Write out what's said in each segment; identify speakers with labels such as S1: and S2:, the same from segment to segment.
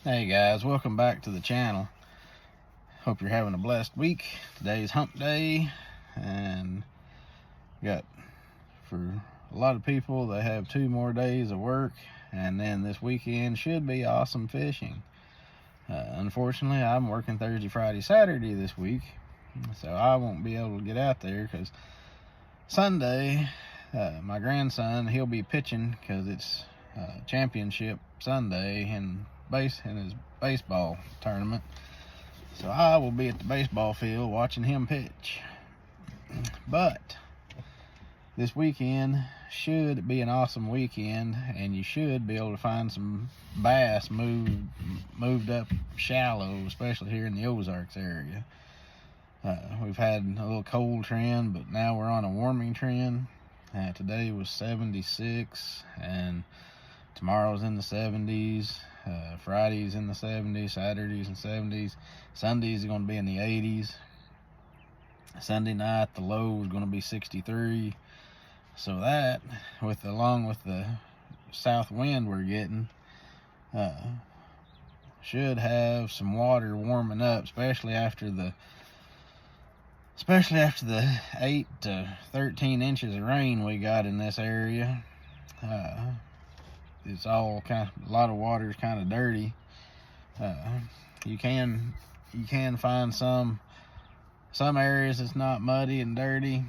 S1: Hey guys, welcome back to the channel. Hope you're having a blessed week. Today's hump day, and got, for a lot of people, they have 2 more days of work, and then this weekend should be awesome fishing. Unfortunately, I'm working Thursday, Friday, Saturday this week, so I won't be able to get out there because Sunday, my grandson, he'll be pitching because it's championship Sunday in his baseball tournament. So I will be at the baseball field watching him pitch. But this weekend should be an awesome weekend, and you should be able to find some bass moved up shallow, especially here in the Ozarks area. We've had a little cold trend, but now we're on a warming trend. Today was 76, and tomorrow's in the 70s. Friday's in the 70s, Saturday's in the 70s, Sunday's going to be in the 80s. Sunday night, the low is going to be 63. So that, along with the south wind we're getting, should have some water warming up, especially after the 8 to 13 inches of rain we got in this area. It's all a lot of water is kind of dirty. You can find some areas it's not muddy and dirty.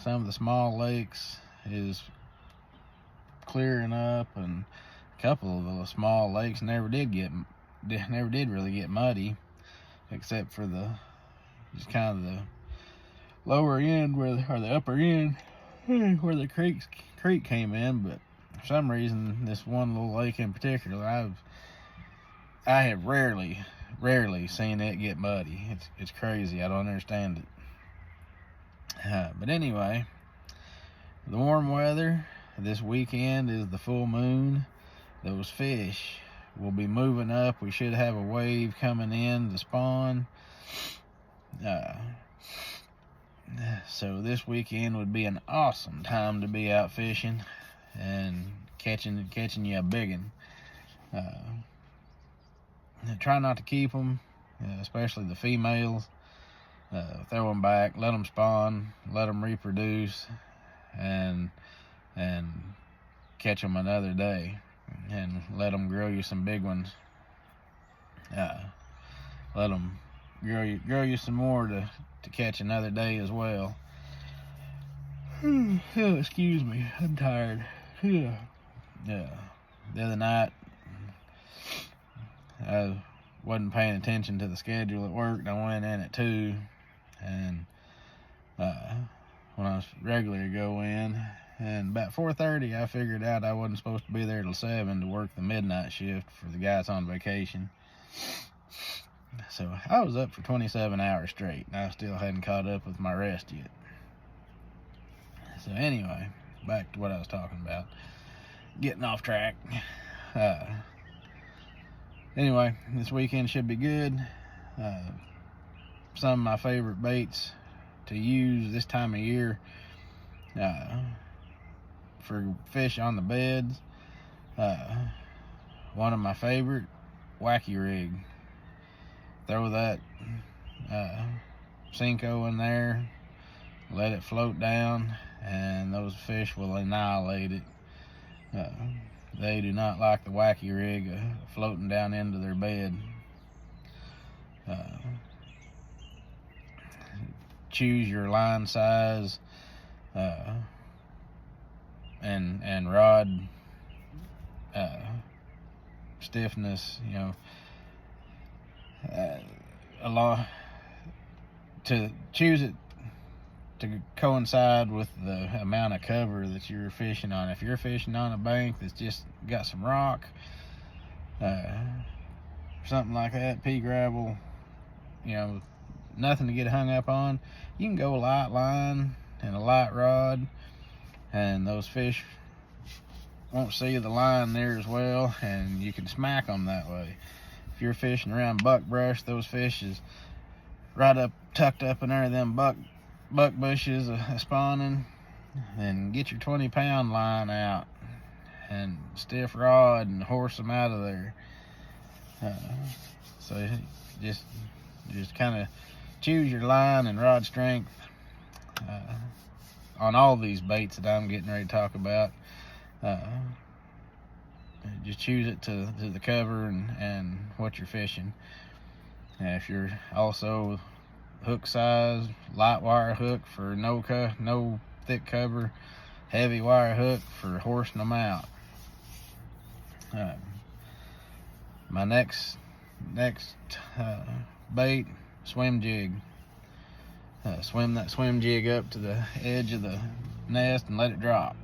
S1: Some of the small lakes is clearing up, and a couple of the small lakes never did really get muddy, except for just kind of the lower end or the upper end where the creek came in. But for some reason, this one little lake in particular, I have rarely seen it get muddy. It's crazy. I don't understand it. But anyway, the warm weather this weekend is the full moon. Those fish will be moving up. We should have a wave coming in to spawn. So this weekend would be an awesome time to be out fishing and catching you a biggin. Try not to keep them, especially the females. Throw them back, let them spawn, let them reproduce, and catch them another day, and let them grow you some big ones. Let them grow you some more to catch another day as well. Oh, excuse me, I'm tired. The other night, I wasn't paying attention to the schedule at work, and I went in at 2, and when I was regular to go in, and about 4:30 I figured out I wasn't supposed to be there till 7 to work the midnight shift for the guys on vacation. So I was up for 27 hours straight, and I still hadn't caught up with my rest yet. So anyway, back to what I was talking about. Getting off track. Anyway, this weekend should be good. Some of my favorite baits to use this time of year for fish on the beds. One of my favorite, wacky rig. Throw that Senko in there, let it float down, and those fish will annihilate it. They do not like the wacky rig floating down into their bed. Choose your line size and rod stiffness, to choose it to coincide with the amount of cover that you're fishing on. If you're fishing on a bank that's just got some rock, something like that, pea gravel, nothing to get hung up on, you can go light line and a light rod, and those fish won't see the line there as well, and you can smack them that way. If you're fishing around buckbrush, those fish is right up, tucked up in there, them buck bushes spawning, and get your 20-pound line out and stiff rod and horse them out of there. So just kind of choose your line and rod strength on all these baits that I'm getting ready to talk about. Just choose it to the cover and what you're fishing. If you're also hook size, light wire hook for no thick cover, heavy wire hook for horsing them out. My next bait, swim jig. Swim that swim jig up to the edge of the nest and let it drop,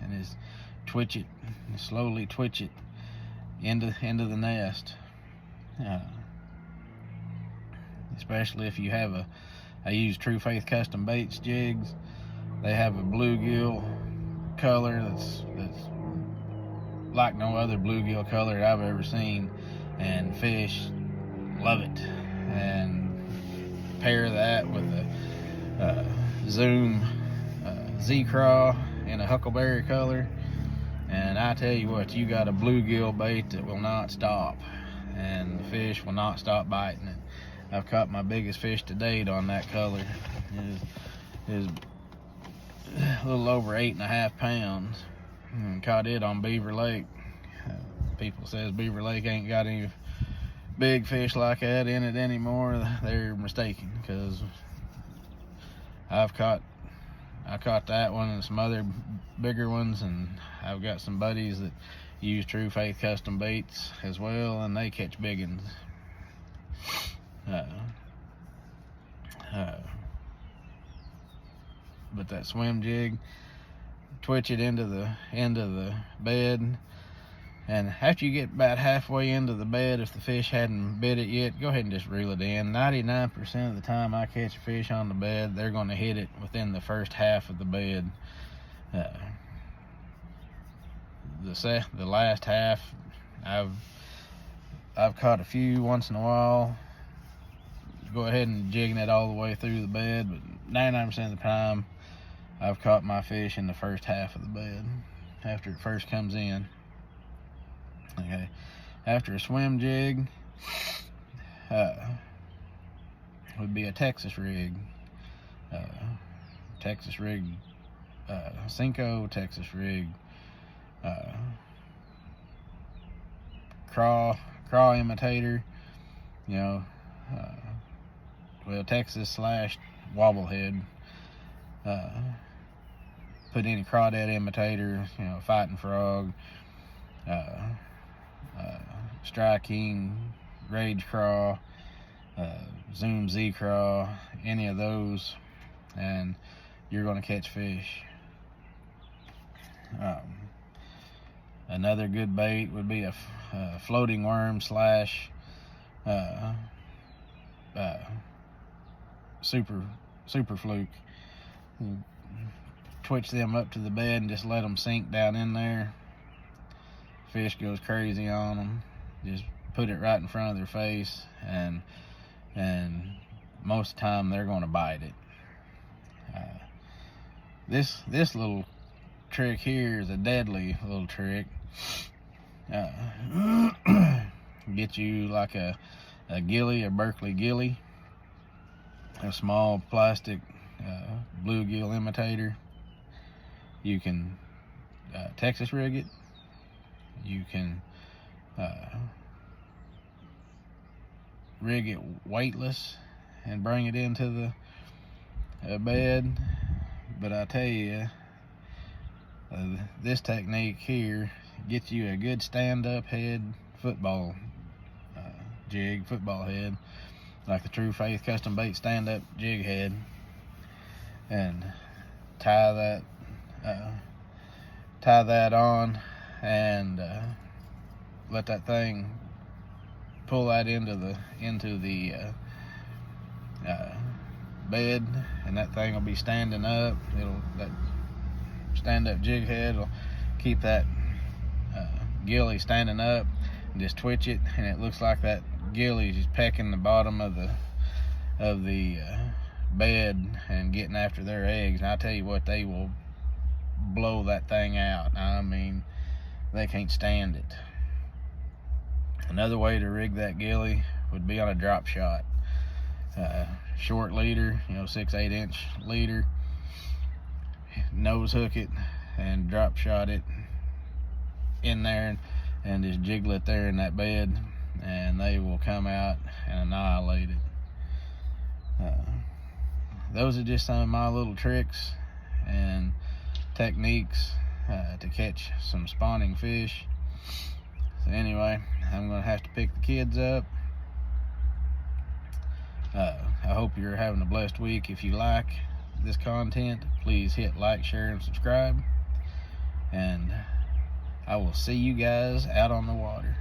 S1: and just twitch it, slowly twitch it into the nest. Especially if you have I use True Faith Custom Baits jigs. They have a bluegill color that's like no other bluegill color I've ever seen, and fish love it. And pair that with a Zoom Z-Craw in a huckleberry color, and I tell you what, you got a bluegill bait that will not stop, and the fish will not stop biting it. I've caught my biggest fish to date on that color. It is a little over 8.5 pounds. And caught it on Beaver Lake. People says Beaver Lake ain't got any big fish like that in it anymore. They're mistaken, because I caught that one and some other bigger ones, and I've got some buddies that use True Faith Custom Baits as well, and they catch big ones. But that swim jig, twitch it into the end of the bed, and after you get about halfway into the bed, if the fish hadn't bit it yet, go ahead and just reel it in. 99% of the time I catch a fish on the bed, they're going to hit it within the first half of the bed. The last half, I've caught a few once in a while. Go ahead and jigging it all the way through the bed, but 99% of the time I've caught my fish in the first half of the bed after it first comes in. Okay, after a swim jig would be a Texas rig. Texas rig Senko, Texas rig craw imitator, well, Texas / wobblehead. Put any crawdad imitator, Fighting Frog, Strike King, Rage Craw, Zoom Z-Craw, any of those, and you're going to catch fish. Another good bait would be a floating worm / super fluke. Twitch them up to the bed and just let them sink down in there. Fish goes crazy on them. Just put it right in front of their face, and most of the time they're going to bite it. This little trick here is a deadly little trick. Get you like a gilly, a Berkeley gilly, a small plastic bluegill imitator. You can Texas rig it. You can rig it weightless and bring it into the bed. But I tell you, this technique here gets you a good stand-up head football jig, football head, like the True Faith Custom Bait stand-up jig head, and tie that on, and let that thing pull that into the bed, and that thing will be standing up. That stand-up jig head will keep that gilly standing up, and just twitch it, and it looks like that gilly is just pecking the bottom of the bed and getting after their eggs. And I tell you what, they will blow that thing out. I mean, they can't stand it. Another way to rig that ghillie would be on a drop shot. Short leader, 6-8 inch leader, nose hook it and drop shot it in there and just jiggle it there in that bed, and they will come out and annihilate it. Those are just some of my little tricks and techniques to catch some spawning fish. So anyway, I'm gonna have to pick the kids up. I hope you're having a blessed week. If you like this content, please hit like, share, and subscribe. And I will see you guys out on the water.